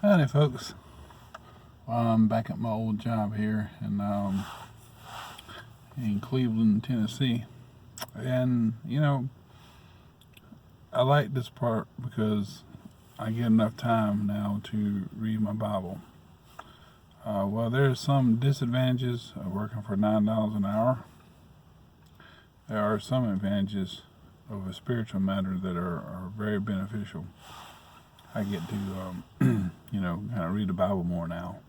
Howdy, folks. I'm back at my old job here in Cleveland, Tennessee. And, I like this part because I get enough time now to read my Bible. While there's some disadvantages of working for $9 an hour, there are some advantages of a spiritual matter that are very beneficial. I get to, kind of read the Bible more now,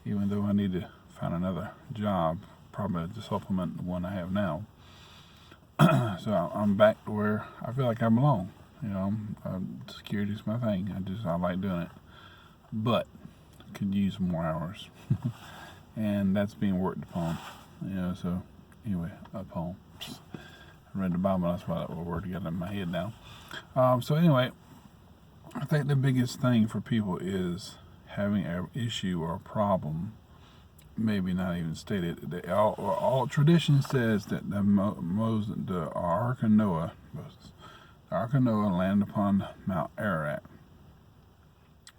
even though I need to find another job, probably to supplement the one I have now. So I'm back to where I feel like I belong. Security's my thing. I like doing it, but could use more hours, and that's being worked upon. So anyway, upon. I read the Bible. That's why that word together in my head now. So anyway, I think the biggest thing for people is having an issue or a problem, maybe not even stated. All tradition says that the Ark of Noah landed upon Mount Ararat.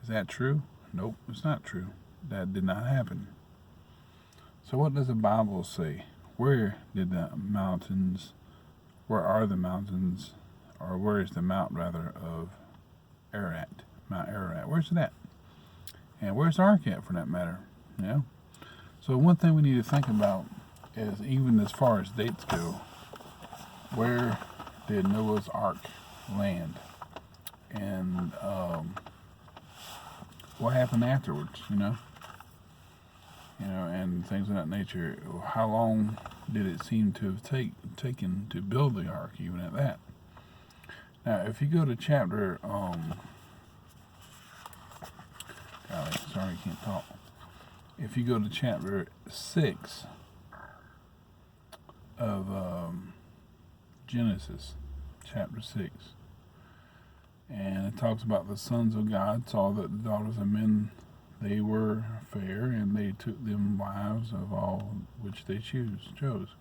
Is that true? Nope, it's not true. That did not happen. So what does the Bible say? Where are the mountains, or where is the mount rather of Ararat, Mount Ararat? Where's it at? And where's the Ark at, for that matter? So one thing we need to think about is, even as far as dates go, where did Noah's Ark land? And what happened afterwards, and things of that nature. How long did it seem to have taken to build the Ark, even at that? Now, if you go to chapter, sorry, I can't talk. If you go to chapter 6 of Genesis, chapter 6, and it talks about the sons of God saw that the daughters of men, they were fair, and they took them wives of all which they chose.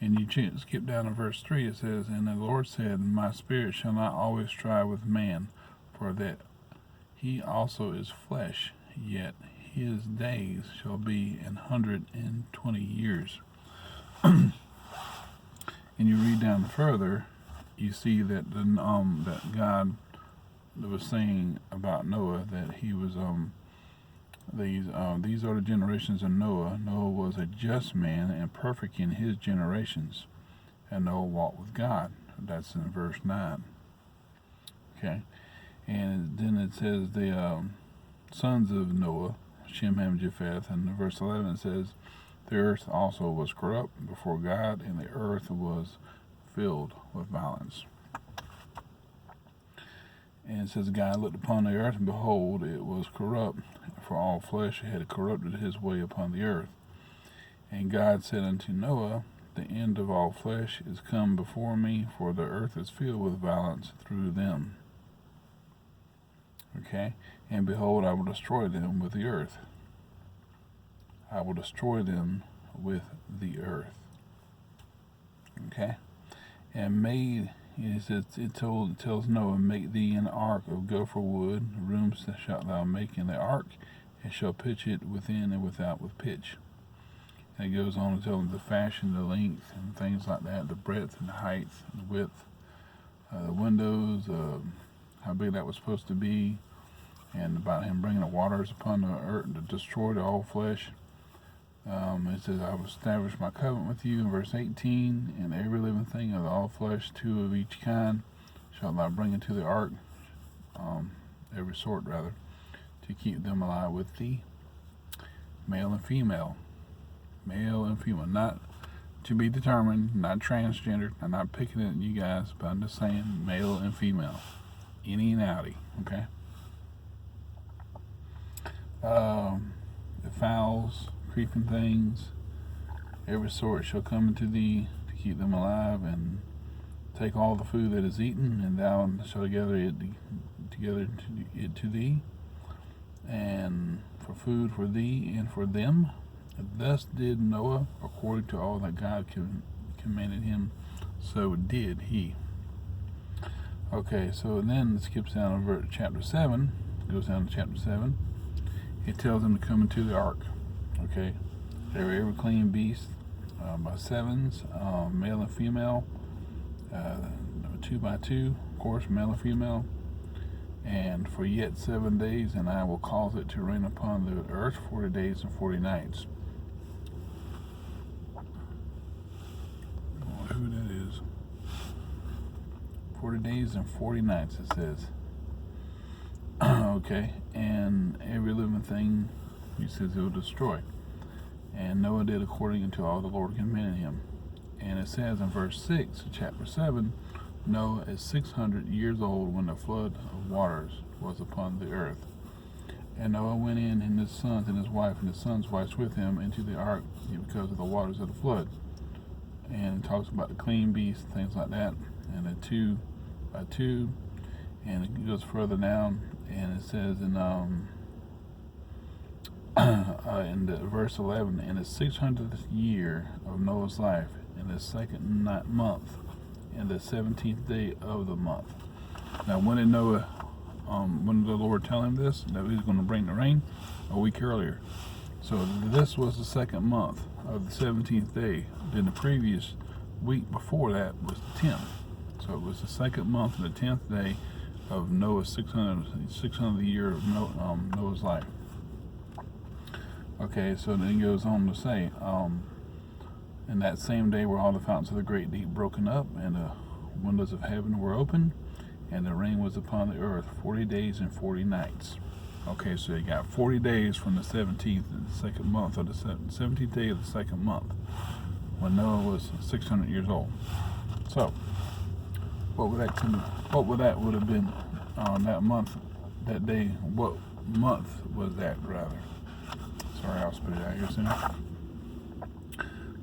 And you skip down to verse 3, it says, "And the Lord said, My spirit shall not always strive with man, for that he also is flesh, yet his days shall be 120 years." And you read down further, you see that that God was saying about Noah that he was these are the generations of Noah. Noah was a just man and perfect in his generations, and Noah walked with God. That's in verse 9. Okay, and then it says the sons of Noah, Shem, Ham, Japheth, and verse 11 says, "The earth also was corrupt before God, and the earth was filled with violence." And it says, God looked upon the earth, and behold, it was corrupt, for all flesh had corrupted his way upon the earth. And God said unto Noah, The end of all flesh is come before me, for the earth is filled with violence through them. Okay? And behold, I will destroy them with the earth. I will destroy them with the earth. Okay? And it tells Noah, Make thee an ark of gopher wood, rooms shalt thou make in the ark, and shall pitch it within and without with pitch. And it goes on to tell them the fashion, the length, and things like that, the breadth and the height, and the width, the windows, how big that was supposed to be, and about him bringing the waters upon the earth to destroy all flesh. It says, I will establish my covenant with you in verse 18, and every living thing of all flesh, 2 of each kind, shalt thou bring into the ark, every sort rather, to keep them alive with thee, male and female, not to be determined, not transgender. I'm not picking at you guys, but I'm just saying male and female, any and outy, okay? The fowls, creeping things, every sort shall come into thee to keep them alive, and take all the food that is eaten, and thou shalt gather it to thee, and for food for thee and for them. Thus did Noah, according to all that God commanded him, so did he. Okay, so then it skips down to chapter 7, goes down to chapter 7. It tells them to come into the ark. Okay, every clean beast by sevens, male and female, 2 by 2, of course, male and female. And for yet 7 days, and I will cause it to rain upon the earth 40 days and 40 nights. I wonder who that is. 40 days and 40 nights, it says. Okay, and every living thing, he says, it will destroy. And Noah did according to all the Lord commanded him. And it says in verse 6 of chapter 7, Noah is 600 years old when the flood of waters was upon the earth. And Noah went in, and his sons and his wife and his sons' wives with him into the ark because of the waters of the flood. And it talks about the clean beasts, things like that, and the 2 by 2. And it goes further down, and it says in the verse 11, in the 600th year of Noah's life, in the second month, in the 17th day of the month. Now, when did Noah, when did the Lord tell him this, that he was going to bring the rain? A week earlier. So this was the second month of the 17th day. Then the previous week before that was the 10th. So it was the second month and the 10th day of Noah's 600th year of Noah's life. Okay, so then he goes on to say, in that same day were all the fountains of the great deep broken up, and the windows of heaven were open, and the rain was upon the earth 40 days and 40 nights. Okay, so you got 40 days from the 17th of the second month, or the 17th day of the second month, when Noah was 600 years old. So, what would that have been that month, that day? What month was that, rather? Sorry, I'll spit it out here soon.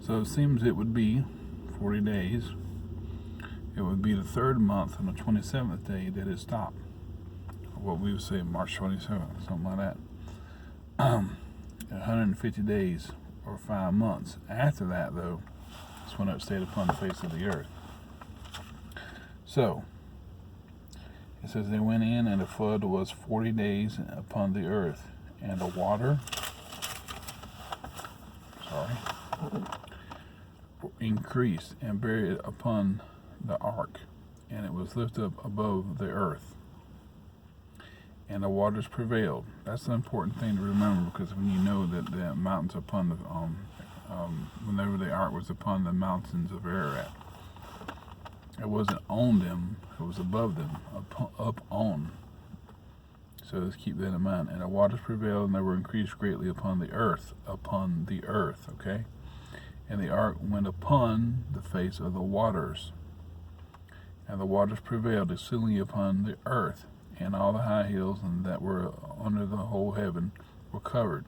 So it seems it would be 40 days. It would be the third month on the 27th day that it stopped. What we would say March 27th, something like that. 150 days or 5 months. After that, though, that's when it stayed upon the face of the earth. So, it says they went in, and the flood was 40 days upon the earth, and the water increased and buried upon the ark, and it was lifted up above the earth, and the waters prevailed. That's an important thing to remember, because when you know that the mountains upon the whenever the ark was upon the mountains of Ararat, it wasn't on them, it was above them, up on. So let's keep that in mind. And the waters prevailed, and they were increased greatly upon the earth, okay? And the ark went upon the face of the waters, and the waters prevailed exceedingly upon the earth, and all the high hills and that were under the whole heaven were covered.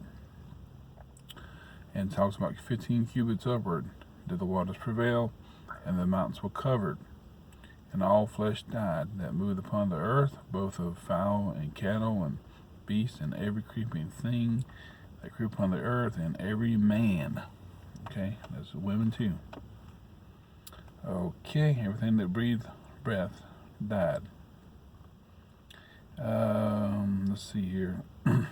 And it talks about 15 cubits upward did the waters prevail, and the mountains were covered. And all flesh died that moved upon the earth, both of fowl and cattle and beasts and every creeping thing that creep upon the earth, and every man. Okay, that's women too. Okay, everything that breathed breath died. Let's see here. And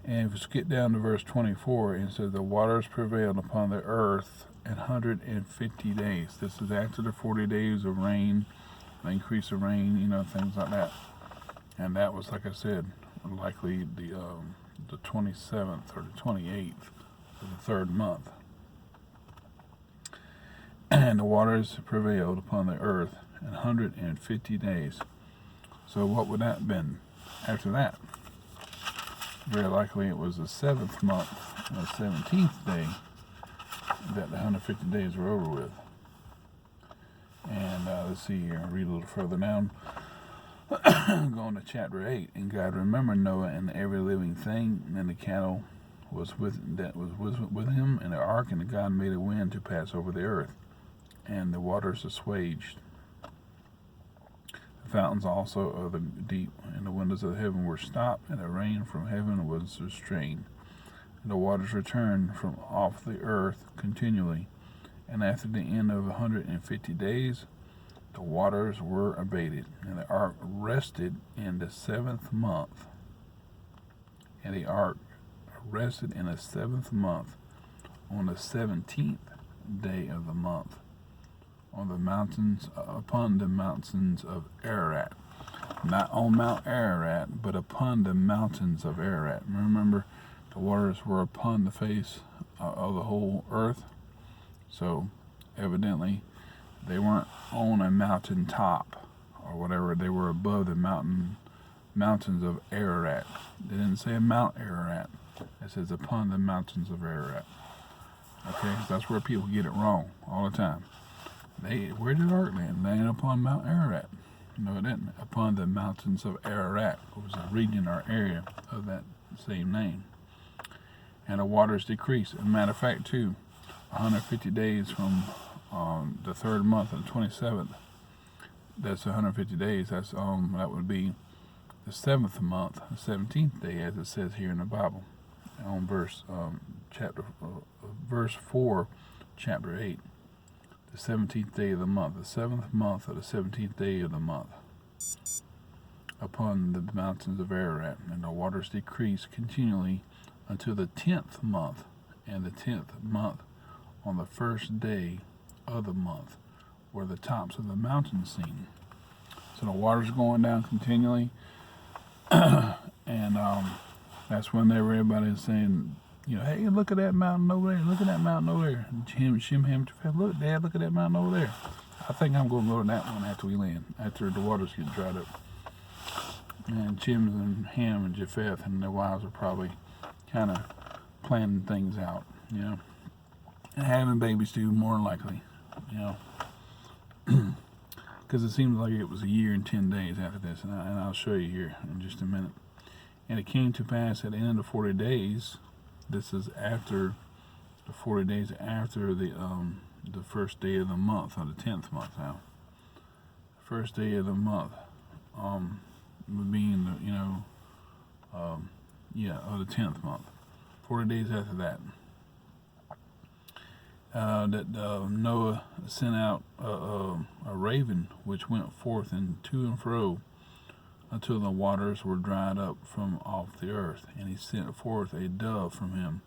if we skip down to verse 24, it says the waters prevailed upon the earth 150 days. This is after the 40 days of rain, the increase of rain, things like that. And that was, like I said, likely the 27th or the 28th of the third month. And the waters prevailed upon the earth 150 days. So what would that have been after that? Very likely it was the 7th month, the 17th day, that the 150 days were over with. And let's see here, I'll read a little further down. Going to chapter 8. And God remembered Noah and every living thing, and the cattle was with him in the ark, and God made a wind to pass over the earth, and the waters assuaged. The fountains also of the deep and the windows of heaven were stopped, and the rain from heaven was restrained. And the waters returned from off the earth continually. And after the end of 150 days, the waters were abated, and the ark rested in the 7th month. And the ark rested in the 7th month on the 17th day of the month on the mountains, upon the mountains of Ararat. Not on Mount Ararat, but upon the mountains of Ararat. Remember, the waters were upon the face of the whole earth. So, evidently, they weren't on a mountain top or whatever. They were above the mountains of Ararat. They didn't say Mount Ararat. It says upon the mountains of Ararat. Okay, so that's where people get it wrong all the time. Where did Ark land? Land upon Mount Ararat. No, it didn't. Upon the mountains of Ararat. It was a region or area of that same name. And the waters decreased. As a matter of fact, too, 150 days from the 3rd month and 27th. That's 150 days. That's that would be the 7th month, the 17th day, as it says here in the Bible, on verse 4, chapter 8. The 17th day of the month, the 7th month of the 17th day of the month, upon the mountains of Ararat, and the waters decreased continually until the 10th month, and the 10th month on the 1st day of the month were the tops of the mountains seen. So the water's going down continually, and that's when everybody is saying, hey, look at that mountain over there, look at that mountain over there. And Shem, Ham, Japheth, look, Dad, look at that mountain over there. I think I'm going to go to that one after we land, after the waters get dried up. And Shem and Ham and Japheth and their wives are probably kind of planning things out, and having babies too, more than likely, because it seems like it was a year and 10 days after this, and I'll show you here in just a minute. And it came to pass at the end of 40 days. This is after the 40 days after the 1st day of the month, or the 10th month now. First day of the month, being of the 10th month. 40 days after that, Noah sent out a raven which went forth and to and fro until the waters were dried up from off the earth. And he sent forth a dove from him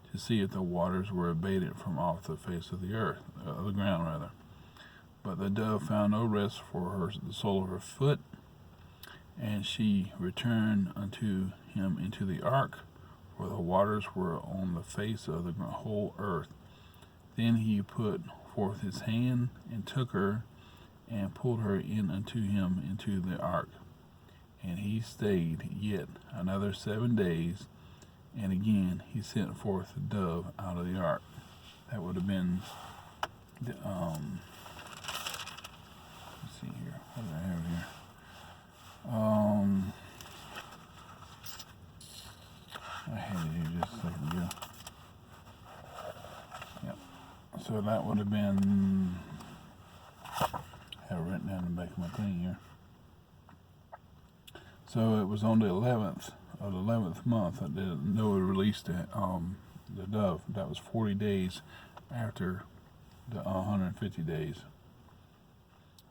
to see if the waters were abated from off the face of the earth, the ground rather. But the dove found no rest for the sole of her foot, and she returned unto him into the ark, for the waters were on the face of the whole earth. Then he put forth his hand and took her and pulled her in unto him into the ark. And he stayed yet another 7 days, and again he sent forth the dove out of the ark. That would have been the let's see here. What do I have here? I had it here just a second ago. Yep. So that would have been, I have it written down in the back of my thing here. So it was on the 11th of the 11th month that Noah released the dove. That was 40 days after the 150 days.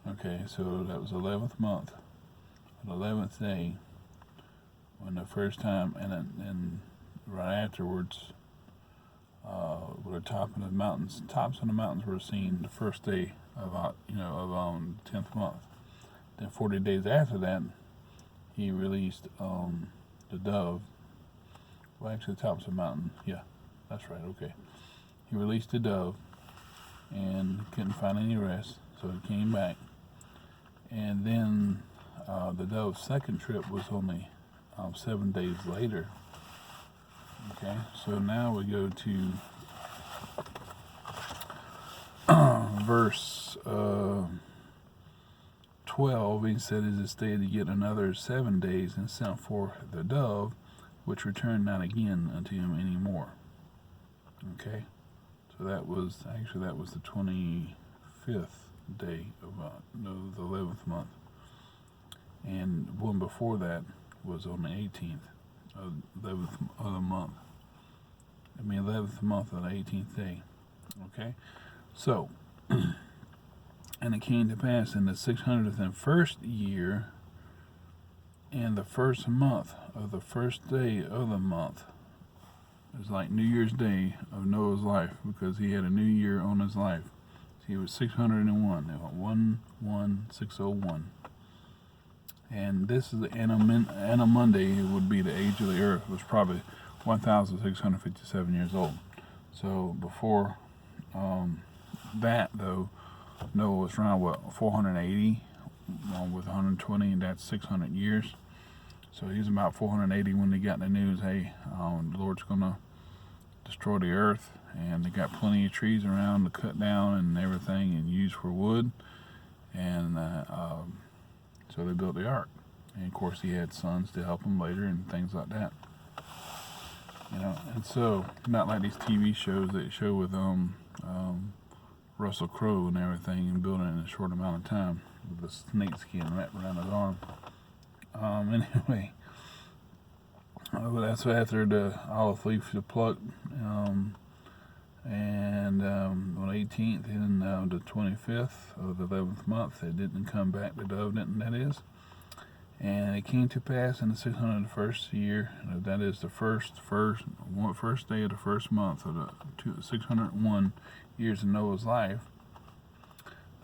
Okay, so that was the 11th month, the 11th day, when the first time, and right afterwards, the tops of the mountains were seen the first day of 10th month. Then 40 days after that, he released the dove. Well, actually, the tops of the mountain. Yeah, that's right. Okay, he released the dove, and couldn't find any rest, so he came back. And then the dove's second trip was only 7 days later. Okay, so now we go to verse 12. He said, "As it stayed yet another 7 days, and sent forth the dove, which returned not again unto him any more." Okay, so that was the 25th day of the 11th month, and one before that was on the 18th of the month. 11th month of the 18th day. Okay, so And it came to pass in the 601st year, in the first month of the first day of the month. It was like New Year's Day of Noah's life, because he had a new year on his life. He was 601. They went 11601. And this is the Anno Monday would be the age of the earth. It was probably 1,657 years old. So before that, though, Noah was around, 480, with 120, and that's 600 years. So he's about 480 when they got the news, hey, the Lord's going to destroy the earth, and they got plenty of trees around to cut down and everything and use for wood. And so they built the ark. And of course he had sons to help him later and things like that. And so, not like these TV shows that show with Russell Crowe and everything, and building in a short amount of time with a snake skin wrapped around his arm. Anyway, well, that's after the olive leaf was plucked, and on the 18th and the 25th of the 11th month, it didn't come back, the dove didn't, that is. And it came to pass in the 601st year, that is the first day of the first month of the 601 years of Noah's life,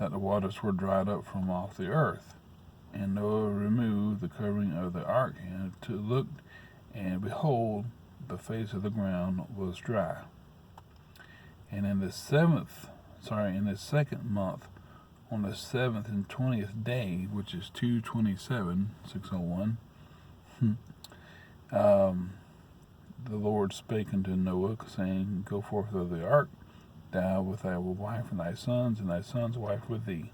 that the waters were dried up from off the earth. And Noah removed the covering of the ark, and looked, and behold, the face of the ground was dry. And in the second month, on the 7th and 20th day, which is 2/27/601, the Lord spake unto Noah, saying, Go forth of the ark, thou with thy wife and thy sons, and thy son's wife with thee,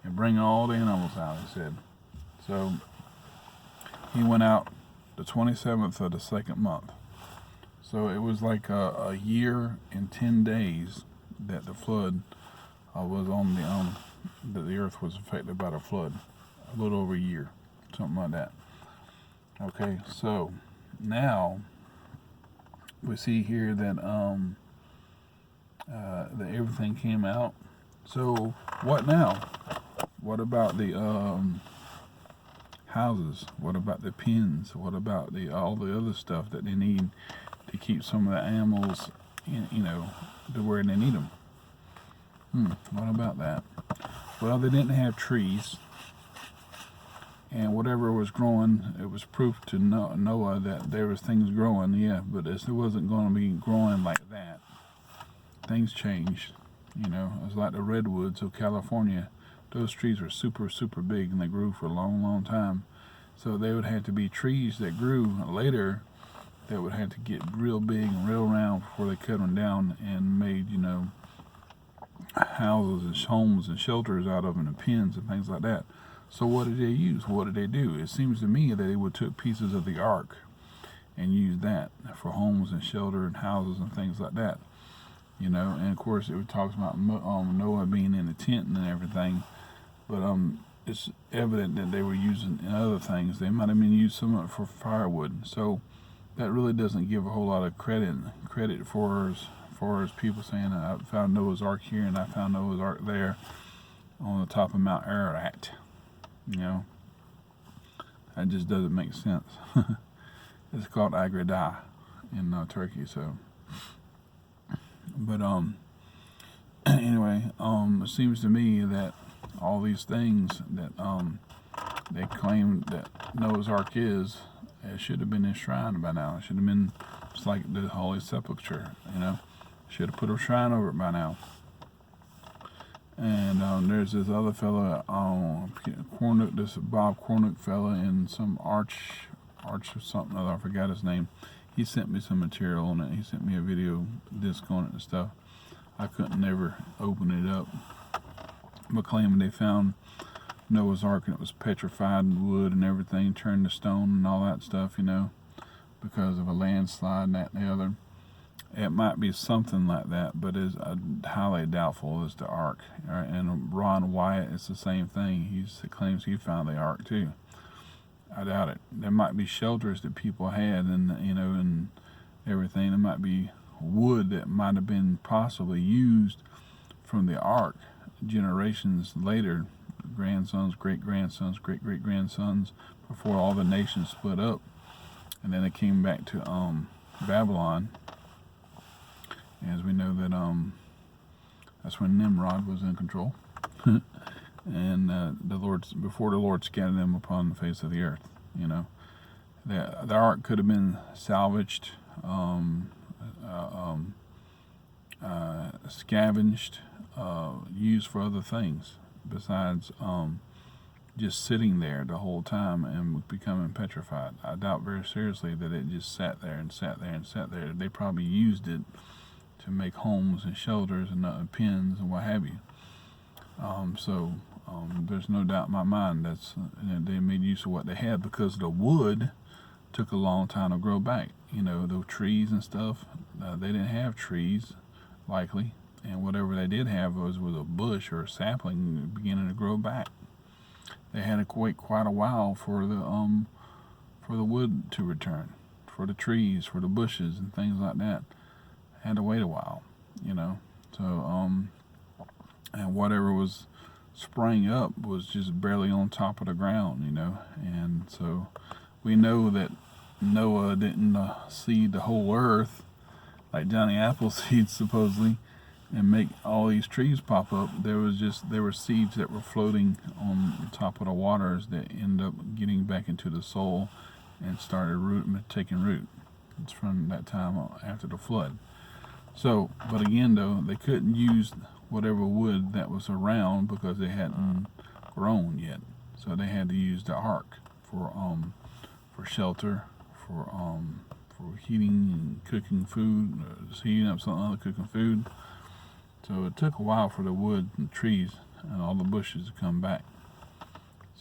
and bring all the animals out, he said. So he went out the 27th of the second month. So it was like a year and 10 days that the flood was on that the earth was affected by the flood. A little over a year, something like that. Okay, so now we see here that that everything came out. So what now? What about the houses? What about the pens? What about all the other stuff that they need to keep some of the animals, to where they need them? What about that? Well, they didn't have trees, and whatever was growing, it was proof to Noah that there was things growing, but it wasn't going to be growing like that. Things changed, It was like the redwoods of California. Those trees were super, super big, and they grew for a long, long time. So they would have to be trees that grew later that would have to get real big and real round before they cut them down and made, houses and homes and shelters out of them, and pens and things like that. So what did they use? What did they do? It seems to me that they would took pieces of the ark and used that for homes and shelter and houses and things like that. And of course it talks about Noah being in a tent and everything, but it's evident that they were using other things. They might have been used some of it for firewood. So that really doesn't give a whole lot of credit for as people saying, I found Noah's Ark here and I found Noah's Ark there on the top of Mount Ararat. That just doesn't make sense. It's called Agrada in Turkey. So, but anyway, it seems to me that all these things that they claim that Noah's Ark is, it should have been enshrined by now. It should have been just like the Holy Sepulchre, Should have put a shrine over it by now. And there's this other fella, this Bob Cornuck fella, and some Arch or something other, I forgot his name. He sent me some material on it. He sent me a video disc on it and stuff. I couldn't never open it up. But claiming they found Noah's Ark and it was petrified wood and everything, turned to stone and all that stuff, because of a landslide and that and the other. It might be something like that, but it's highly doubtful as the ark. Right? And Ron Wyatt, it's the same thing. He claims he found the ark too. I doubt it. There might be shelters that people had, and and everything. There might be wood that might have been possibly used from the ark generations later, grandsons, great-grandsons, great-great-grandsons, before all the nations split up. And then it came back to Babylon. As we know that that's when Nimrod was in control. And before the Lord scattered them upon the face of the earth, the ark could have been salvaged, scavenged, used for other things besides just sitting there the whole time and becoming petrified. I doubt very seriously that it just sat there and sat there and sat there. They probably used it to make homes and shelters and pens and what have you. So there's no doubt in my mind they made use of what they had, because the wood took a long time to grow back. The trees and stuff, they didn't have trees, likely, and whatever they did have was a bush or a sapling beginning to grow back. They had to wait quite a while for the wood to return, for the trees, for the bushes and things like that. Had to wait a while, So and whatever was sprang up was just barely on top of the ground, And so we know that Noah didn't seed the whole earth like Johnny Appleseed supposedly, and make all these trees pop up. There were seeds that were floating on the top of the waters that end up getting back into the soil and started taking root. It's from that time after the flood. So, but again though, they couldn't use whatever wood that was around because they hadn't grown yet. So they had to use the ark for shelter, for heating and cooking food, just heating up something other, cooking food. So it took a while for the wood and trees and all the bushes to come back.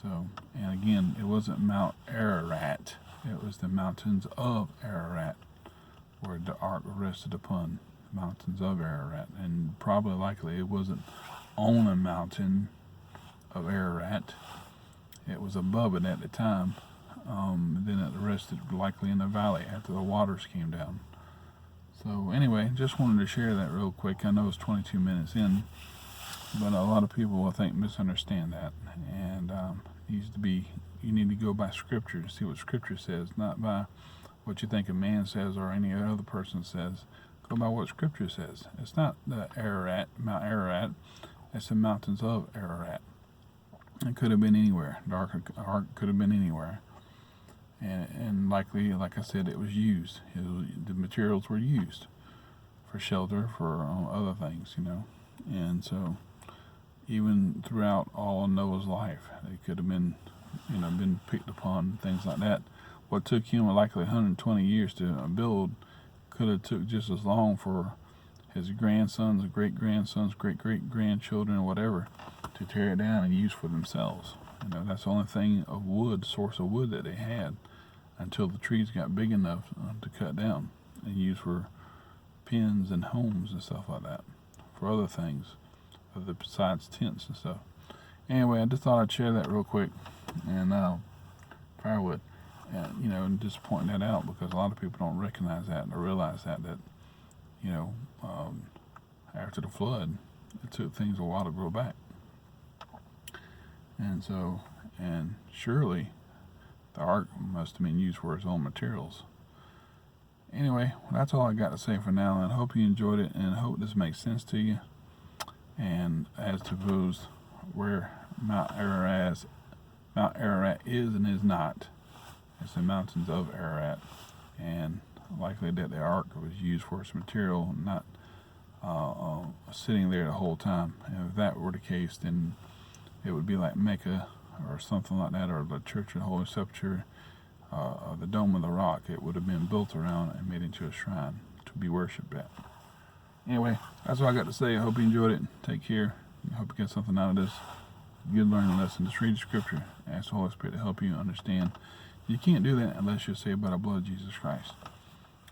So, and again, it wasn't Mount Ararat, it was the mountains of Ararat where the ark rested upon, mountains of Ararat. And probably likely it wasn't on a mountain of Ararat, it was above it at the time. Then it rested likely in the valley after the waters came down. So anyway, just wanted to share that real quick. I know it's 22 minutes in, but a lot of people I think misunderstand that. And you need to go by Scripture and see what Scripture says, not by what you think a man says or any other person says. Go by what Scripture says. It's not the Ararat, Mount Ararat. It's the mountains of Ararat. It could have been anywhere. The ark could have been anywhere. And likely, like I said, it was used. The materials were used for shelter, for other things, And so, even throughout all of Noah's life, they could have been, been picked upon, things like that. What took him likely 120 years to build could have took just as long for his grandsons, great-grandsons, great-great-grandchildren, or whatever, to tear it down and use for themselves. That's the only thing of wood, source of wood that they had, until the trees got big enough to cut down and use for pens and homes and stuff like that, for other things, besides tents and stuff. Anyway, I just thought I'd share that real quick, and firewood, and just point that out, because a lot of people don't recognize that or realize that after the flood, it took things a while to grow back. And so, and surely the ark must have been used for its own materials. Anyway, that's all I got to say for now, and I hope you enjoyed it, and I hope this makes sense to you. And as to those where Mount Ararat is and is not, it's the mountains of Ararat, and likely that the ark was used for its material, not sitting there the whole time. And if that were the case, then it would be like Mecca or something like that, or the Church of the Holy Sepulchre, the Dome of the Rock. It would have been built around and made into a shrine to be worshipped at. Anyway, that's all I got to say. I hope you enjoyed it. Take care. I hope you get something out of this. Good learning lesson. Just read the Scripture. Ask the Holy Spirit to help you understand. You can't do that unless you're saved by the blood of Jesus Christ.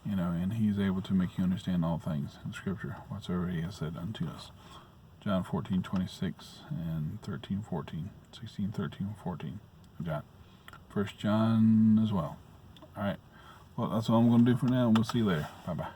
And He's able to make you understand all things in Scripture, whatsoever He has said unto us. John 14:26 and 13:14, 16, 13, 14. John. 1 John as well. All right. Well, that's all I'm going to do for now. We'll see you later. Bye-bye.